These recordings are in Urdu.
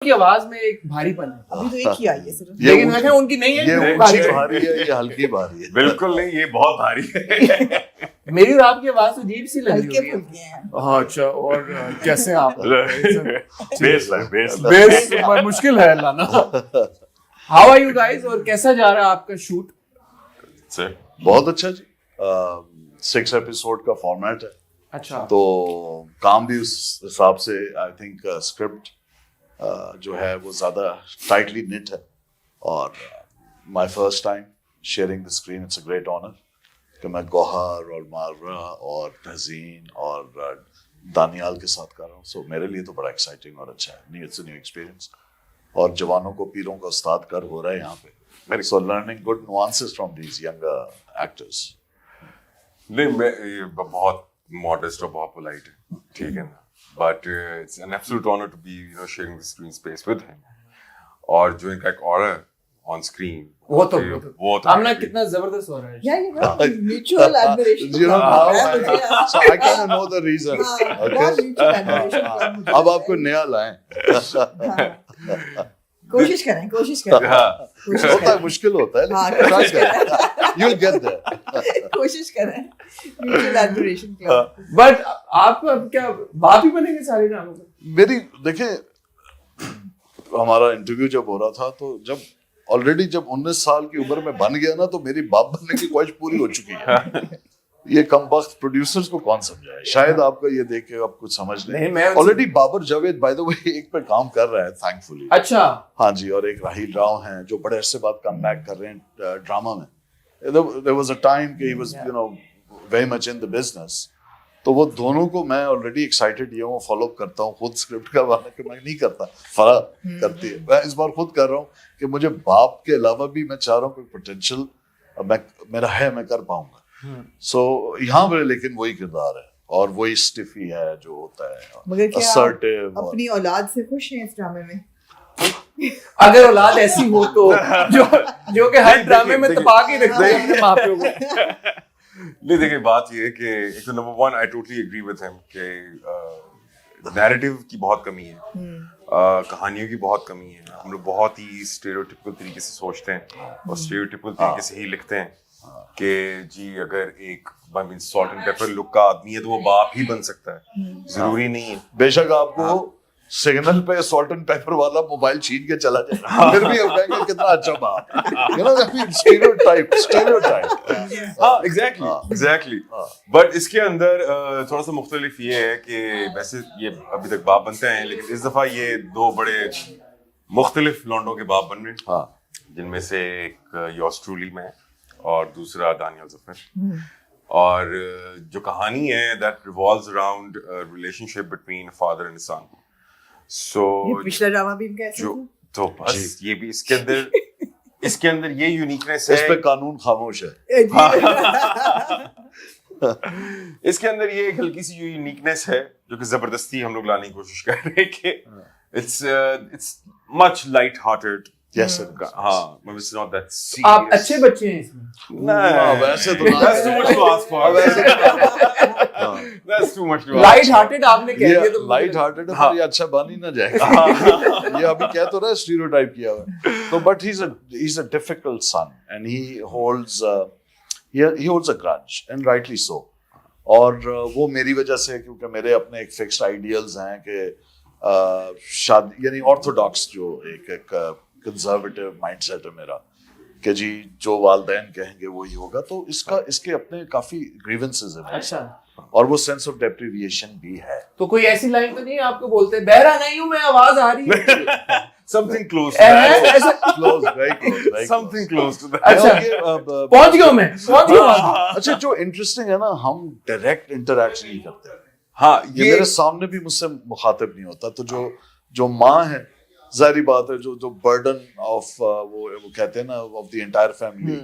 کی آواز میں ایک بھاری پن ہے. ابھی تو ایک ہی آئی ہے صرف, لیکن میں ان کی نہیں ہے, یہ اونچی بھاری ہے, یہ ہلکی بھاری ہے. بالکل نہیں, یہ بہت بھاری ہے. میری اور آپ کی آواز عجیب سی لگ ہلکے رہی ہے. پھلکے ہیں. ہاں اچھا, اور کیسے آپ بیس لائن بیس مشکل ہے لانا. ہاؤ آر یو گائز, اور کیسا جا رہا ہے آپ کا شوٹ؟ بہت اچھا جی, 6 ایپیسوڈ کا فارمیٹ ہے. اچھا, تو کام بھی اس حساب سے آئی تھنک اسکرپٹ جو ہے وہ زیادہ ٹائٹلی نٹ ہے, اور my first time sharing the screen, it's a great honour کہ میں گوہر اور مارا اور تہذین اور دانیال کے ساتھ کر رہا ہوں. سو میرے لیے تو بڑا ایکسائٹنگ اور اچھا ہے, اٹس اے نیو ایکسپیرینس, اور جوانوں کو پیروں کا استاد کر ہو رہا ہے یہاں پہ. So learning good nuances from these young actors. نہیں, میں بہت ماڈسٹ اور بہت پولائٹ ہے, ٹھیک ہے نا, but it's an absolute honour to be sharing the screen space with ہم. اور جو ان کا ایک آرا آن اسکرین, وہ تو آمنا کتنا زبردست ہو رہا ہے. Mutual ایڈمریشن. You know how? So I kind of know the reason. Okay. اب آپ کو نیا لائیں. کوشش کریں ہوتا ہے, مشکل ہوتا ہے, you'll get there. کوشش کریں میوچل ایڈمریشن کی. بٹ آپ کیا باپ ہی بنیں گے سارے ڈراموں میں؟ میری دیکھیں, ہمارا انٹرویو جب ہو رہا تھا تو جب آلریڈی جب 19 سال کی عمر میں بن گیا نا, تو میری باپ بننے کی خواہش پوری ہو چکی ہے. یہ کم وقت پروڈیوسرز کو کون سمجھائے, شاید آپ کا یہ دیکھ کے آپ کچھ سمجھ لیں. Already Babar Javed by the way ایک پہ کام کر رہا ہے تھینک فلی. اچھا, ہاں جی, اور ایک راہیل راؤ ہیں جو بڑے عرصے بعد کم بیک کر رہے ہیں ڈراما میں. There was a time کہ he was very much in the business. تو وہ دونوں کو میں آلریڈی ایکسائٹیڈ یہ ہوں, فالو اپ کرتا ہوں. خود اسکرپٹ کا والا کہ میں نہیں کرتا, فرا کرتی ہے. میں اس بار خود کر رہا ہوں کہ مجھے باپ کے علاوہ بھی میں چاہ رہا ہوں کوئی پوٹینشیل میرا ہے, میں کر پاؤں گا. سو یہاں پہ لیکن وہی کردار ہے, اور وہی اسٹفی ہے جو ہوتا ہے, مگر کیا assertive. اپنی اولاد سے خوش ہیں اس ڈرامے میں؟ اگر اولاد ایسی ہو تو جو کہ ہر ڈرامے میں تپا کے رکھتے ہیں اپنے ماں پیوں کو. نہیں دیکھیں, بات یہ ہے کہ ایک تو number one, I totally agree with ہم کہ نیریٹو کی بہت کمی ہے, کہانیوں کی بہت کمی ہے. ہم لوگ بہت ہی اسٹیریوٹیپیکل طریقے سے سوچتے ہیں اور اسٹیریوٹیپیکل طریقے سے ہی لکھتے ہیں کہ جی اگر ایک سالٹ اینڈ پیپر لک کا آدمی ہے تو وہ باپ ہی بن سکتا ہے, ضروری نہیں ہے. بے شک آپ کو سگنل پہ سالٹ اینڈ پیپر والا موبائل چھین کے چلا جائے, پھر بھی ہم کہیں گے کتنا اچھا باپ. ہاں ایگزیکٹلی. بٹ اس کے اندر تھوڑا سا مختلف یہ ہے کہ ویسے یہ ابھی تک باپ بنتے ہیں, لیکن اس دفعہ یہ دو بڑے مختلف لونڈوں کے باپ بن رہے ہیں, جن میں سے ایک یورز ٹرولی میں اور دوسرا دانیال ظفر. اور جو کہانی ہے that revolves around relationship between father and son. So پچھلا ڈرامہ بھی ان کا ایسا تھا, تو بس یہ بھی اس کے اندر یہ یونیکنیس ہے, اس پہ قانون خاموش ہے. اس کے اندر یہ ایک ہلکی سی یونیکنیس ہے جو کہ زبردستی ہم لوگ لانے کی کوشش کر رہے ہیں کہ it's much light hearted. Yes, ہاں, it's not that serious. آپ اچھے بچے ہیں اس میں. ویسے تو That's too much to ask for. That's too much to ask for. Light hearted آپ نے کہہ دیا تو لائٹ ہارٹیڈ ہے, یہ اچھا بن ہی نہ جائے گا. یہ ابھی کہہ تو رہا ہے اسٹیریوٹائپ کیا ہوا ہے. تو but he's a difficult son and he holds a grudge and rightly so. اور وہ میری وجہ سے, کیونکہ میرے اپنے ایک فکسڈ آئیڈیلز ہیں کہ شادی یعنی آرتھوڈاکس جو ایک کنزرویٹو مائنڈ سیٹ ہے میرا کہ جی جو والدین کہیں گے وہی ہوگا. تو اس کے اپنے کافی گریونسز ہیں. اچھا, اور وہ سینس آف ڈیپریویشن بھی ہے. تو کوئی ایسی لائن تو نہیں آپ کو بولتے بہرا نہیں ہوں میں, آواز آ رہی ہے something close to that. Close, very close. Something close to that. اچھا پہنچ گیا میں. اچھا جو انٹرسٹنگ ہے نا, ہم ڈائریکٹ انٹریکٹ نہیں کرتے. ہاں, یہ میرے سامنے بھی مجھ سے مخاطب نہیں ہوتا. تو جو ماں ہے, ظاہری بات ہے, جو برڈن آف وہ کہتے ہیں نا of the entire family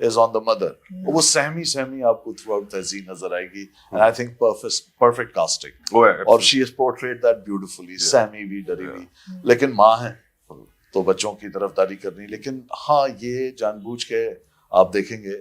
is on the mother. وہ سہمی آپ کو تھرو آؤٹ تہذیب نظر آئے گی. And I think perfect casting, اور she is portrayed that beautifully. سہمی بھی, ڈری بھی, لیکن ماں ہے تو بچوں کی طرف داری کرنی. لیکن ہاں یہ جان بوجھ کے آپ دیکھیں گے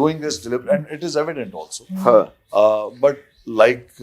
doing this deliberate and it is evident also. But like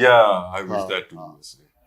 Yeah, I wish that too.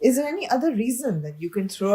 Is there any other reason that you can throw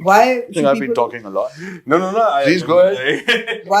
Why I think I've been talking a lot. No. Please go ahead. Why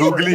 Googly.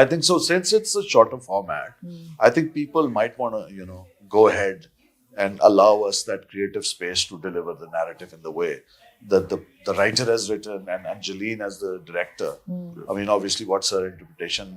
I think so since it's a shorter format I think people might want to you know go ahead and allow us that creative space to deliver the narrative in the way that the writer has written and Angeline as the director. I mean obviously what's her interpretation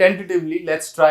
tentatively let's try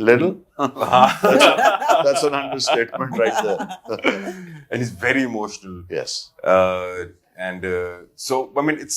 little that's an understatement right there and he's very emotional. Yes and so I mean it's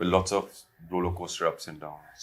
with lots of roller coaster ups and downs